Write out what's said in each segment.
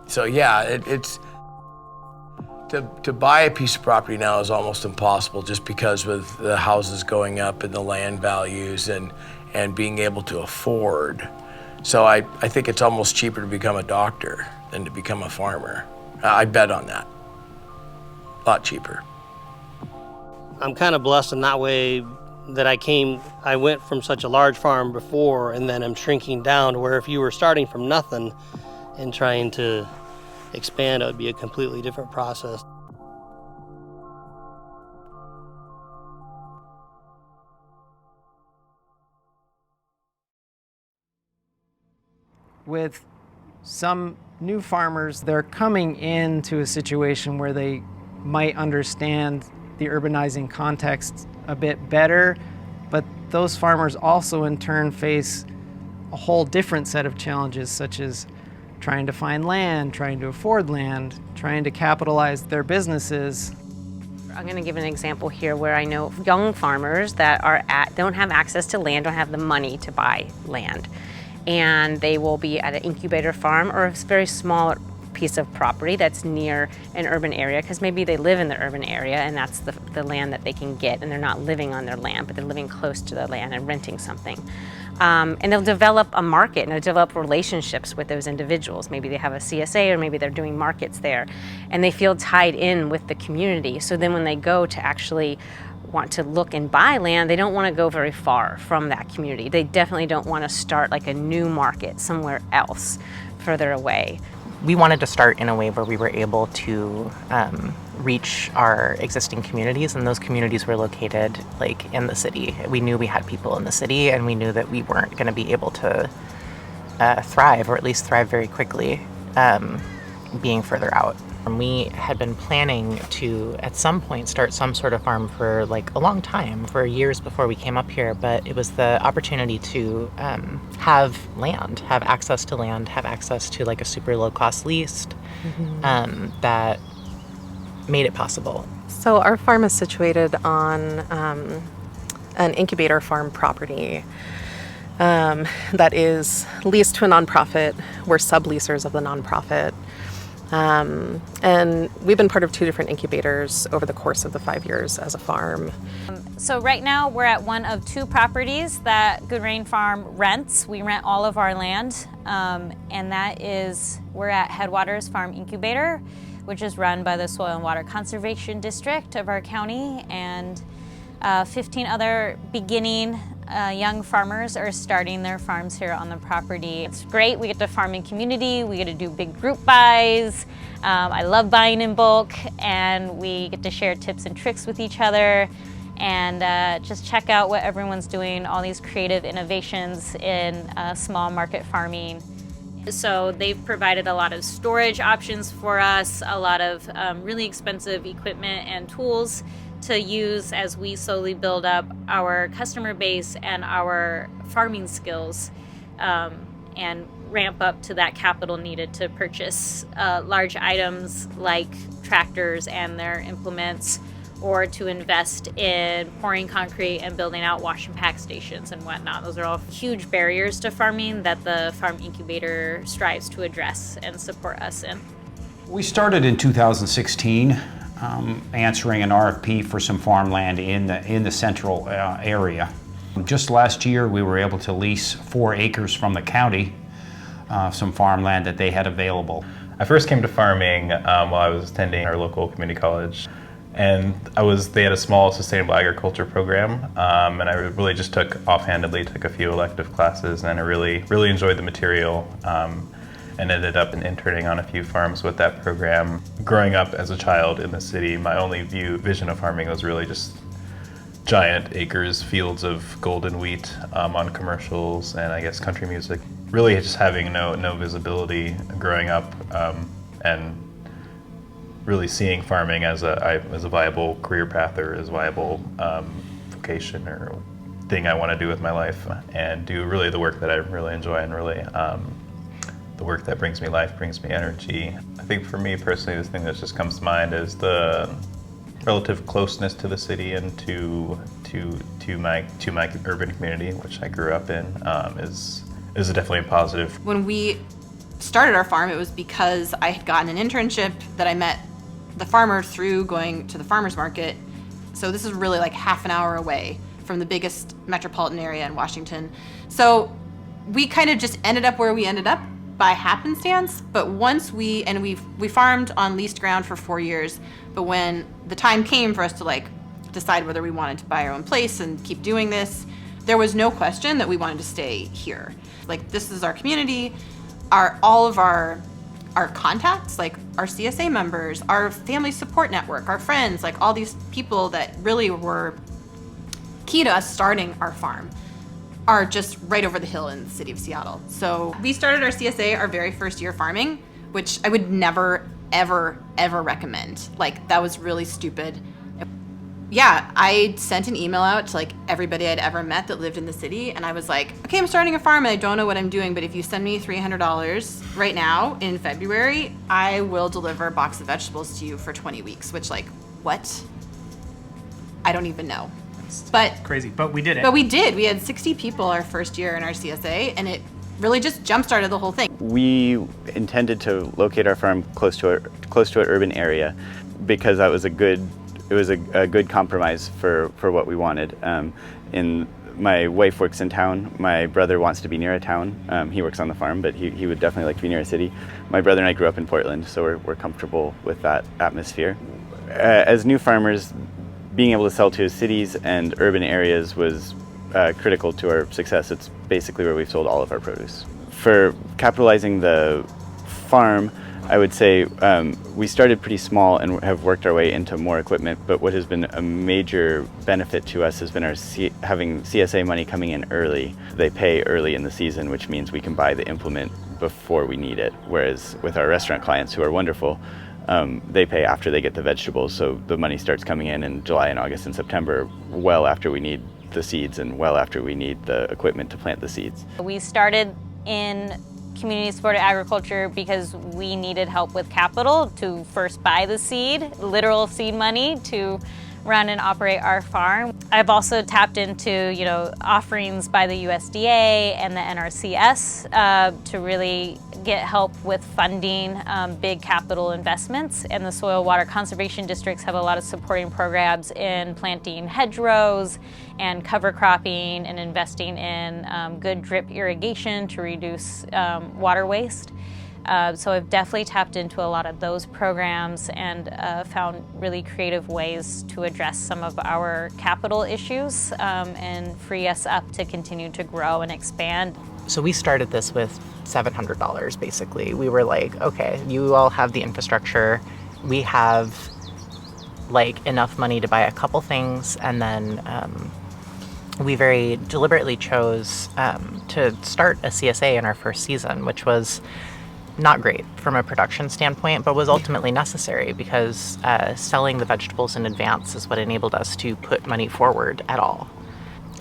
So yeah, it's to buy a piece of property now is almost impossible, just because with the houses going up and the land values and being able to afford. So I think it's almost cheaper to become a doctor than to become a farmer. I bet on that. A lot cheaper. I'm kind of blessed in that way that I went from such a large farm before, and then I'm shrinking down to where if you were starting from nothing and trying to expand, it would be a completely different process. With some new farmers, they're coming into a situation where they might understand the urbanizing context a bit better, but those farmers also in turn face a whole different set of challenges, such as trying to find land, trying to afford land, trying to capitalize their businesses. I'm going to give an example here where I know young farmers that don't have access to land, don't have the money to buy land. And they will be at an incubator farm or a very small piece of property that's near an urban area, because maybe they live in the urban area and that's the land that they can get, and they're not living on their land, but they're living close to the land and renting something. And they'll develop a market and they'll develop relationships with those individuals. Maybe they have a CSA, or maybe they're doing markets there, and they feel tied in with the community. So then when they go to actually want to look and buy land, they don't want to go very far from that community. They definitely don't want to start like a new market somewhere else further away. We wanted to start in a way where we were able to reach our existing communities, and those communities were located like in the city. We knew we had people in the city, and we knew that we weren't going to be able to thrive, or at least thrive very quickly, being further out. And we had been planning to, at some point, start some sort of farm for like a long time, for years before we came up here, but it was the opportunity to have land, have access to land, have access to like a super low cost lease that made it possible. So our farm is situated on an incubator farm property that is leased to a nonprofit. We're subleasers of the nonprofit. And we've been part of 2 different incubators over the course of the 5 years as a farm. So right now we're at one of 2 properties that Good Rain Farm rents. We rent all of our land, and that is, we're at Headwaters Farm Incubator, which is run by the Soil and Water Conservation District of our county, and 15 other beginning young farmers are starting their farms here on the property. It's great. We get to farm in community. We get to do big group buys. I love buying in bulk, and we get to share tips and tricks with each other, and just check out what everyone's doing, all these creative innovations in small market farming. So they've provided a lot of storage options for us, a lot of really expensive equipment and tools to use as we slowly build up our customer base and our farming skills, and ramp up to that capital needed to purchase large items like tractors and their implements, or to invest in pouring concrete and building out wash and pack stations and whatnot. Those are all huge barriers to farming that the Farm Incubator strives to address and support us in. We started in 2016. Answering an RFP for some farmland in the central area. Just last year, we were able to lease 4 acres from the county, some farmland that they had available. I first came to farming while I was attending our local community college, and they had a small sustainable agriculture program, and I really just offhandedly took a few elective classes, and I really enjoyed the material. And ended up interning on a few farms with that program. Growing up as a child in the city, my only vision of farming was really just giant acres, fields of golden wheat on commercials, and I guess country music. Really just having no visibility growing up, and really seeing farming as a viable career path, or as a viable vocation or thing I want to do with my life, and do really the work that I really enjoy, and really the work that brings me life, brings me energy. I think for me personally, the thing that just comes to mind is the relative closeness to the city and to my urban community, which I grew up in, is definitely a positive. When we started our farm, it was because I had gotten an internship that I met the farmer through going to the farmer's market. So this is really like half an hour away from the biggest metropolitan area in Washington. So we kind of just ended up where we ended up by happenstance. But once we farmed on leased ground for 4 years. But when the time came for us to like decide whether we wanted to buy our own place and keep doing this, there was no question that we wanted to stay here. Like, this is our community. All of our contacts, like our CSA members, our family support network, our friends, like all these people that really were key to us starting our farm, are just right over the hill in the city of Seattle. So we started our CSA our very first year farming, which I would never, ever, ever recommend. Like, that was really stupid. Yeah, I sent an email out to like everybody I'd ever met that lived in the city, and I was like, okay, I'm starting a farm and I don't know what I'm doing, but if you send me $300 right now in February, I will deliver a box of vegetables to you for 20 weeks, which, like, what? I don't even know. But Crazy, but we did it. But we did. We had 60 people our first year in our CSA, and it really just jump-started the whole thing. We intended to locate our farm close to an urban area because that was a good compromise for what we wanted. My wife works in town. My brother wants to be near a town. He works on the farm, but he would definitely like to be near a city. My brother and I grew up in Portland, so we're comfortable with that atmosphere. As new farmers, being able to sell to cities and urban areas was critical to our success. It's basically where we've sold all of our produce. For capitalizing the farm, I would say we started pretty small and have worked our way into more equipment, but what has been a major benefit to us has been having CSA money coming in early. They pay early in the season, which means we can buy the implement before we need it, whereas with our restaurant clients, who are wonderful, they pay after they get the vegetables, so the money starts coming in July and August and September, well after we need the seeds and well after we need the equipment to plant the seeds. We started in community supported agriculture because we needed help with capital to first buy the seed, literal seed money, to run and operate our farm. I've also tapped into, offerings by the USDA and the NRCS to really get help with funding big capital investments. And the soil water conservation districts have a lot of supporting programs in planting hedgerows and cover cropping and investing in good drip irrigation to reduce water waste. So I've definitely tapped into a lot of those programs and found really creative ways to address some of our capital issues and free us up to continue to grow and expand. So we started this with $700 basically. We were like, okay, you all have the infrastructure. We have like enough money to buy a couple things, and then we very deliberately chose to start a CSA in our first season, which was not great from a production standpoint, but was ultimately necessary because selling the vegetables in advance is what enabled us to put money forward at all.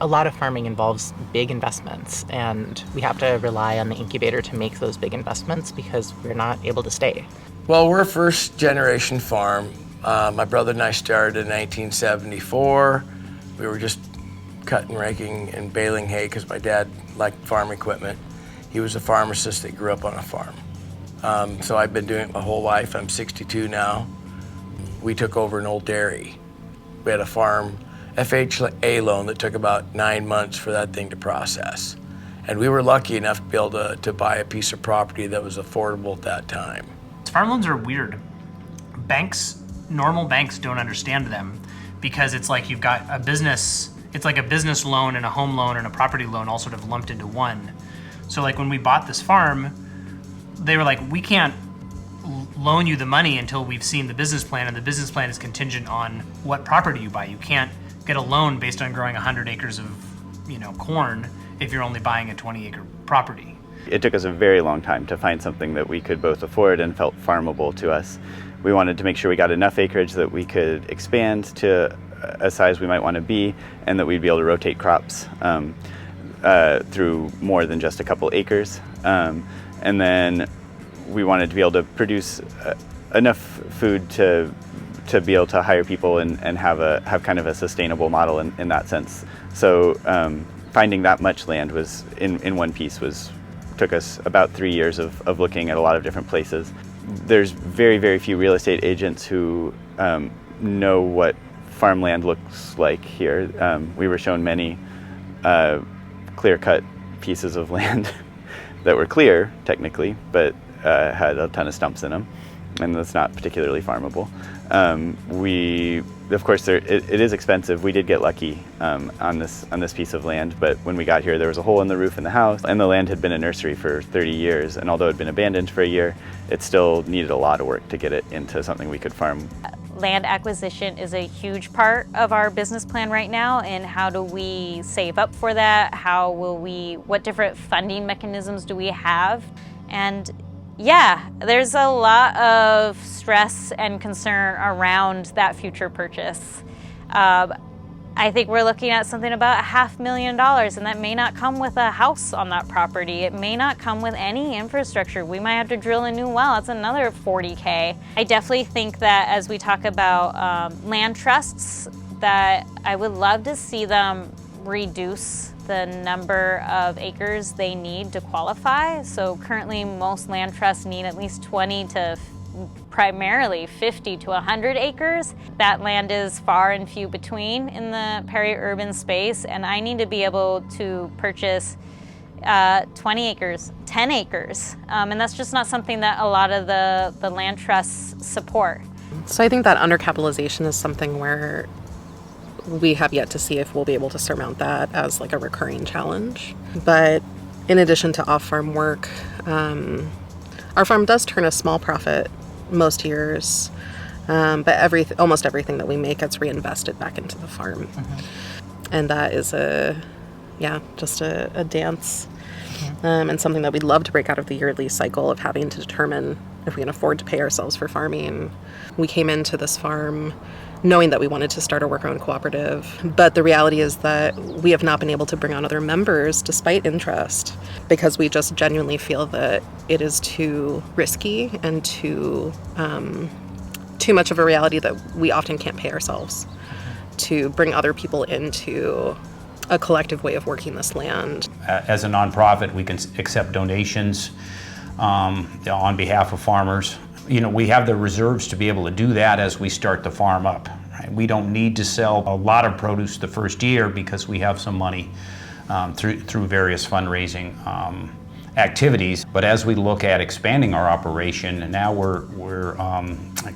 A lot of farming involves big investments, and we have to rely on the incubator to make those big investments because we're not able to stay. Well, we're a first generation farm. My brother and I started in 1974. We were just cutting, raking, and baling hay because my dad liked farm equipment. He was a pharmacist that grew up on a farm. So I've been doing it my whole life. I'm 62 now. We took over an old dairy. We had a farm FHA loan that took about 9 months for that thing to process. And we were lucky enough to be able to buy a piece of property that was affordable at that time. Farm loans are weird. Normal banks don't understand them because it's like you've got a business, it's like a business loan and a home loan and a property loan all sort of lumped into one. So like when we bought this farm, they were like, we can't loan you the money until we've seen the business plan, and the business plan is contingent on what property you buy. You can't get a loan based on growing 100 acres of corn if you're only buying a 20-acre property. It took us a very long time to find something that we could both afford and felt farmable to us. We wanted to make sure we got enough acreage that we could expand to a size we might want to be, and that we'd be able to rotate crops through more than just a couple acres. And then we wanted to be able to produce enough food to be able to hire people and have kind of a sustainable model in that sense. So finding that much land was in one piece was took us about 3 years of looking at a lot of different places. There's very, very few real estate agents who know what farmland looks like here. We were shown many clear-cut pieces of land that were clear, technically, but had a ton of stumps in them, and that's not particularly farmable. Of course, it is expensive. We did get lucky on this piece of land, but when we got here, there was a hole in the roof in the house, and the land had been a nursery for 30 years, and although it had been abandoned for a year, it still needed a lot of work to get it into something we could farm. Land acquisition is a huge part of our business plan right now, and how do we save up for that? What different funding mechanisms do we have? And yeah, there's a lot of stress and concern around that future purchase. I think we're looking at something about $500,000, and that may not come with a house on that property. It may not come with any infrastructure. We might have to drill a new well. That's another $40K. I definitely think that as we talk about land trusts, that I would love to see them reduce the number of acres they need to qualify. So currently most land trusts need at least 20 to primarily 50 to 100 acres. That land is far and few between in the peri-urban space, and I need to be able to purchase 20 acres, 10 acres, and that's just not something that a lot of the land trusts support. So I think that undercapitalization is something where we have yet to see if we'll be able to surmount that as like a recurring challenge. But in addition to off-farm work, our farm does turn a small profit most years, but almost everything that we make gets reinvested back into the farm. And that is just a dance, and something that we'd love to break out of the yearly cycle of having to determine if we can afford to pay ourselves for farming. We came into this farm knowing that we wanted to start a worker-owned cooperative, but the reality is that we have not been able to bring on other members despite interest, because we just genuinely feel that it is too risky and too much of a reality that we often can't pay ourselves to bring other people into a collective way of working this land. As a nonprofit, we can accept donations on behalf of farmers. You know, we have the reserves to be able to do that as we start the farm up. Right? We don't need to sell a lot of produce the first year because we have some money through various fundraising activities. But as we look at expanding our operation, now we're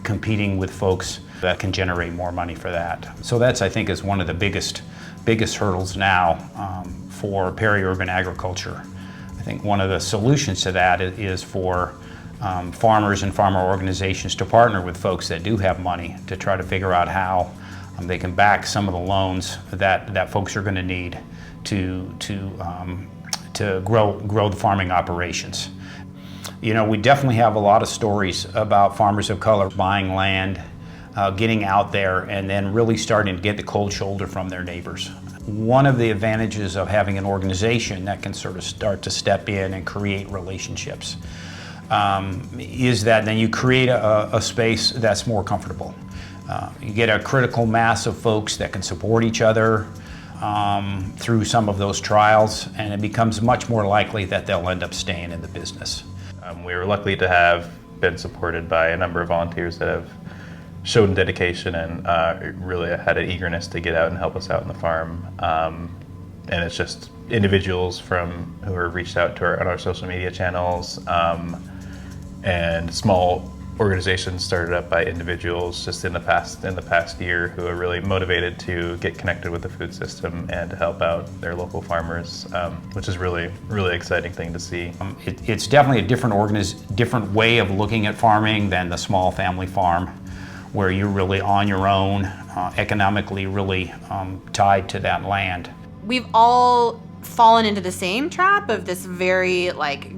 competing with folks that can generate more money for that. So that's, I think, is one of the biggest hurdles now for peri-urban agriculture. I think one of the solutions to that is for farmers and farmer organizations to partner with folks that do have money to try to figure out how they can back some of the loans that folks are going to need to grow the farming operations. You know, we definitely have a lot of stories about farmers of color buying land, getting out there, and then really starting to get the cold shoulder from their neighbors. One of the advantages of having an organization that can sort of start to step in and create relationships is that then you create a space that's more comfortable. You get a critical mass of folks that can support each other through some of those trials, and it becomes much more likely that they'll end up staying in the business. We were lucky to have been supported by a number of volunteers that have shown dedication and really had an eagerness to get out and help us out on the farm. And it's just individuals who are reached out to on our social media channels, and small organizations started up by individuals just in the past year who are really motivated to get connected with the food system and to help out their local farmers, which is really exciting thing to see. It's definitely a different way of looking at farming than the small family farm, where you're really on your own, economically really tied to that land. We've all fallen into the same trap of this very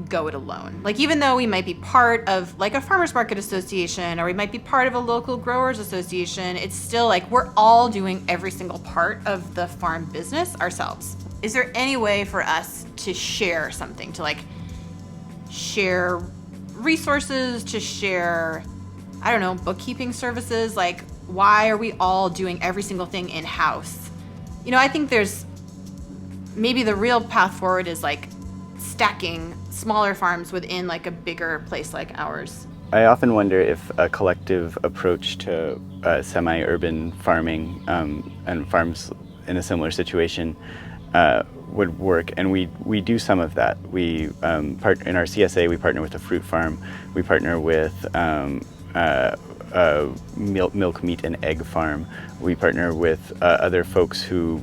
go it alone. Even though we might be part of a farmers market association, or we might be part of a local growers association, it's still we're all doing every single part of the farm business ourselves. Is there any way for us to share something, to share resources, to share, I don't know, bookkeeping services? Why are we all doing every single thing in-house? I think maybe the real path forward is stacking smaller farms within like a bigger place like ours? I often wonder if a collective approach to semi-urban farming and farms in a similar situation would work, and we do some of that. We in our CSA we partner with a fruit farm, we partner with a milk, meat, and egg farm. We partner with other folks who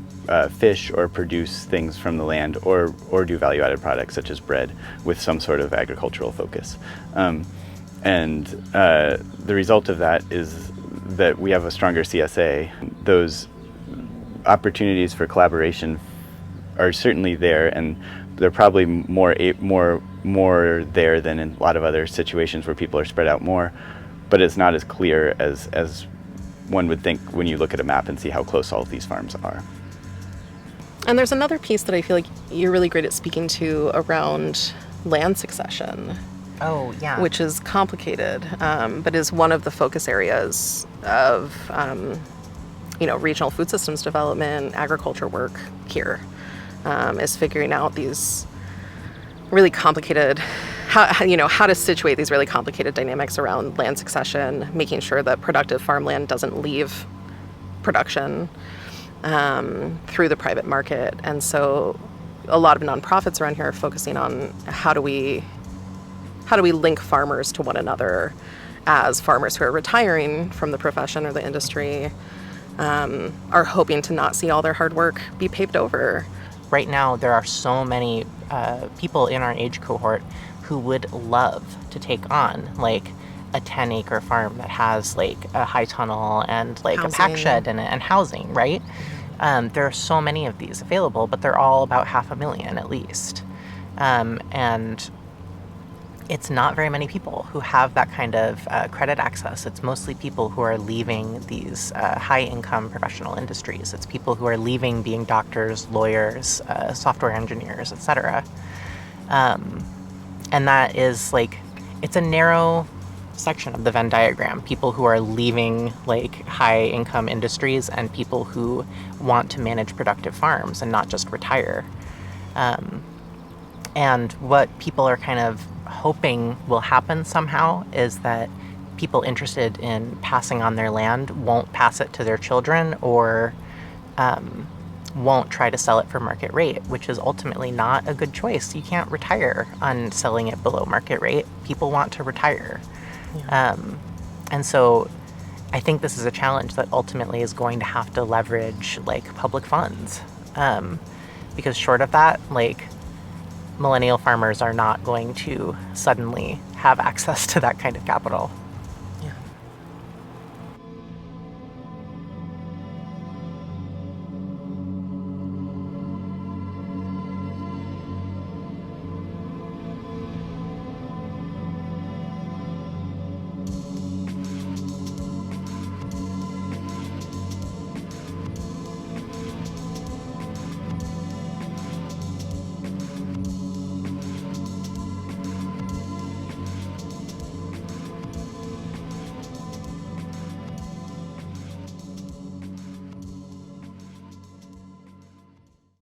fish or produce things from the land, or do value-added products such as bread with some sort of agricultural focus. And the result of that is that we have a stronger CSA. Those opportunities for collaboration are certainly there, and they're probably more there than in a lot of other situations where people are spread out more. But it's not as clear as one would think when you look at a map and see how close all of these farms are. And there's another piece that I feel like you're really great at speaking to around land succession. Oh, yeah. Which is complicated, but is one of the focus areas of, regional food systems development, agriculture work here, is figuring out these really complicated, how to situate these really complicated dynamics around land succession, making sure that productive farmland doesn't leave production through the private market. And so a lot of nonprofits around here are focusing on how do we link farmers to one another as farmers who are retiring from the profession or the industry are hoping to not see all their hard work be paved over. Right now, there are so many people in our age cohort who would love to take on like a 10-acre farm that has like a high tunnel and like a pack shed in it and housing, right? There are so many of these available, but they're all about $500,000 at least. And it's not very many people who have that kind of credit access. It's mostly people who are leaving these high-income professional industries. It's people who are leaving being doctors, lawyers, software engineers, etc. And that is like, it's a narrow section of the Venn diagram. People who are leaving like high-income industries and people who want to manage productive farms and not just retire. And what people are kind of hoping will happen somehow is that people interested in passing on their land won't pass it to their children or won't try to sell it for market rate, which is ultimately not a good choice. You can't retire on selling it below market rate. People want to retire. Yeah. And so I think this is a challenge that ultimately is going to have to leverage like public funds. Because short of that, like millennial farmers are not going to suddenly have access to that kind of capital.